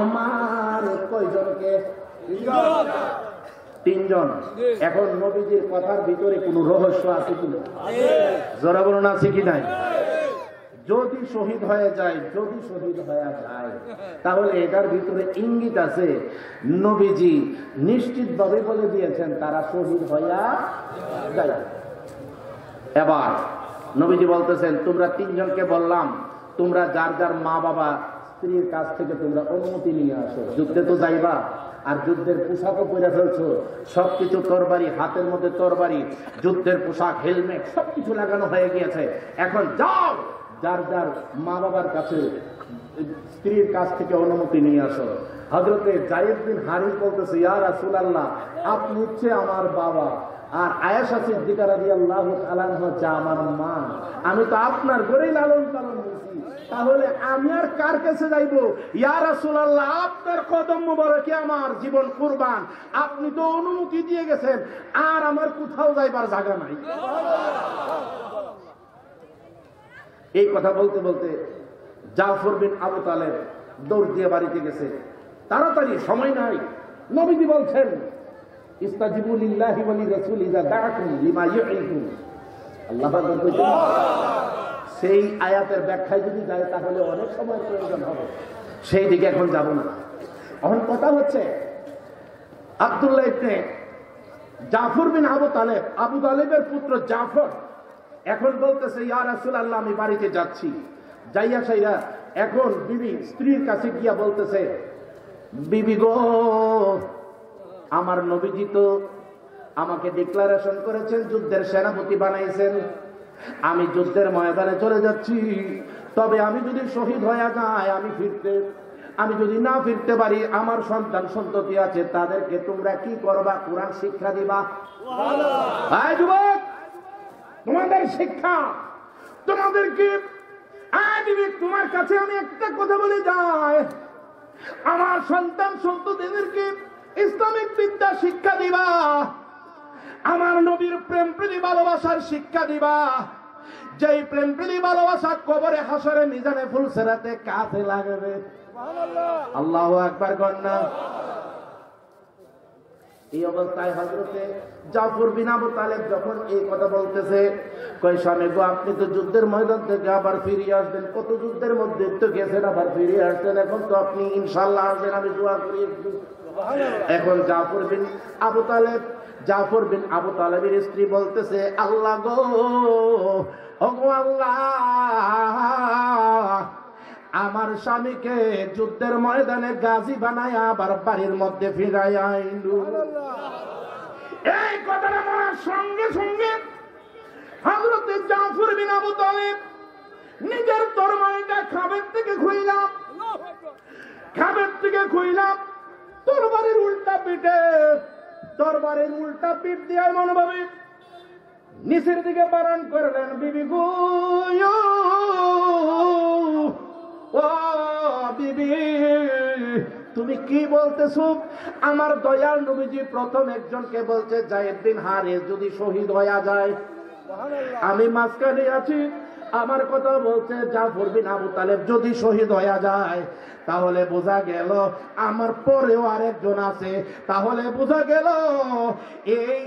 আমার কয়জনকে? তিনজন। এখন নবীজির কথার ভিতরে কোনো রহস্য আছে কিনা? জোরে বলুন, আছে কি নাই? যদি শহীদ হয়ে যায়, যদি শহীদ হয়ে যায়, তাহলে এটার ভিতরে ইঙ্গিত আছে নবীজি নিশ্চিত ভাবে বলে দিয়েছেন তারা শহীদ হইয়া যায়। এবার নবীজি বলতেছেন, তোমরা তিনজনকে বললাম তোমরা যার যার মা বাবা স্ত্রীর কাছ থেকে তোমরা অনুমতি নিয়ে আসো, যুদ্ধে তো যাইবা, আর যুদ্ধের পোশাকও পরে ফেলছো, সবকিছু তরবারি, হাতের মধ্যে তরবারি, যুদ্ধের পোশাক, হেলমেট সবকিছু লাগানো হয়ে গিয়েছে। এখন যাও, যার যার মা বাবার কাছে স্ত্রীর কাছ থেকে অনুমতি নিয়ে আসো। হযরতে যায়েদ বিন হারিস বলতেছে, ইয়া রাসূলুল্লাহ, আপনি হচ্ছে আমার বাবা, আর আয়েশা সিদ্দিকা রাদিয়াল্লাহু তাআলা হচ্ছে আমার মা, আমি তো আপনার ঘরেই লালন পালন হয়েছি, তাহলে আমি আর কার কাছে যাইব? ইয়া রাসূলুল্লাহ, আপনার কদম মোবারকে আমার জীবন কুরবান, আপনি তো অনুমতি দিয়ে গেছেন, আর আমার কোথাও যাইবার জায়গা নাই। এই কথা বলতে বলতে জাফর বিন আবু তালেব দৌড় দিয়ে বাড়িতে গেছে। তাড়াতাড়ি, সময় নাই। নবীজি বলছেন, ইস্তাজিবু লিল্লাহি ওয়া লিরাসূলি ইযা দাআকুম লিমা ইউহীকুম। আল্লাহ পাক বলেন, সেই আয়াতের ব্যাখ্যায় যদি যায় তাহলে অনেক সময় প্রয়োজন হবে, সেই দিকে এখন যাব না। এখন কথা হচ্ছে আব্দুল্লাহ ইবনে জাফর বিন আবু তালেব, আবু তালেবের পুত্র জাফর এখন বলতেছে, ইয়া রাসূলুল্লাহ, আমি বাড়িতে যাচ্ছি। যাইয়া সাইরা এখন বিবি স্ত্রীর কাছে গিয়া বলতেছে, বিবি গো, আমার নবীজি তো আমাকে ডিক্লারেশন করেছেন, যুদ্ধের সেনাপতি বানাইছেন, আমি যুদ্ধের ময়দানে চলে যাচ্ছি, তবে আমি যদি শহীদ হয়ে যাই, আমি যদি না ফিরতে পারি, আমার সন্তান সন্ততি আছে, তাদেরকে তোমরা কি করবা? কোরআন শিক্ষা দিবা। ভাই যুবক, তোমাদের শিক্ষা, তোমাদেরকে তোমার কাছে আমি একটা কথা বলে যাই, আমার সন্তান সন্ততিদেরকে ইসলামিক বিদ্যা শিক্ষা দিবা, আমার নবীর প্রেম প্রীতি ভালোবাসার শিক্ষা দিবা, যেই প্রেম প্রীতি ভালোবাসা কবরে হাসরে মিজানে ফুলসেরাতে কাজে লাগবে। আল্লাহু আকবার গন্না। এই অবস্থায় হযরতে জাফর বিন আবু তালেব যখন এই কথা বলতেছে, কয় স্বামী গো, আপনি তো যুদ্ধের ময়দান থেকে আবার ফিরে আসবেন, কত যুদ্ধের মধ্যে তো গেছেন, আবার ফিরে আসছেন, এখন তো আপনি ইনশাআল্লাহ আসবেন, আমি দোয়া করি। এখন জাফর বিন আবু তালেবের স্ত্রী বলতেছে, আল্লাহ গো, ওগো আল্লাহ, আমার স্বামীকে যুদ্ধের ময়দানে গাজী বানায়া আবার বাড়ির মধ্যে ফিরাইয়া আইলু। এই কথাটা বলার সঙ্গে সঙ্গে হযরতে জাফর বিন আবু তালেব নিজের তরবারিটা খাবের থেকে খুইলাম, তরবারির উল্টা পিঠ দিয়ে মনোভাবে নিচের দিকে বারণ করলেন, বিবি গো, ও বিবি, তুমি কি বলতেছো? আমার দয়াল নবীজি প্রথম একজনকে বলছে, যায়েদ বিন হারিস যদি শহীদ হয়ে যায়, আমি মাঝখানে আছি, আমার কথা বলছে জাফর বিন আবু তালেব যদি শহীদ হয়ে যায়, তাহলে বোঝা গেল আমার পরেও আরেকজন আছে, তাহলে বোঝা গেল এই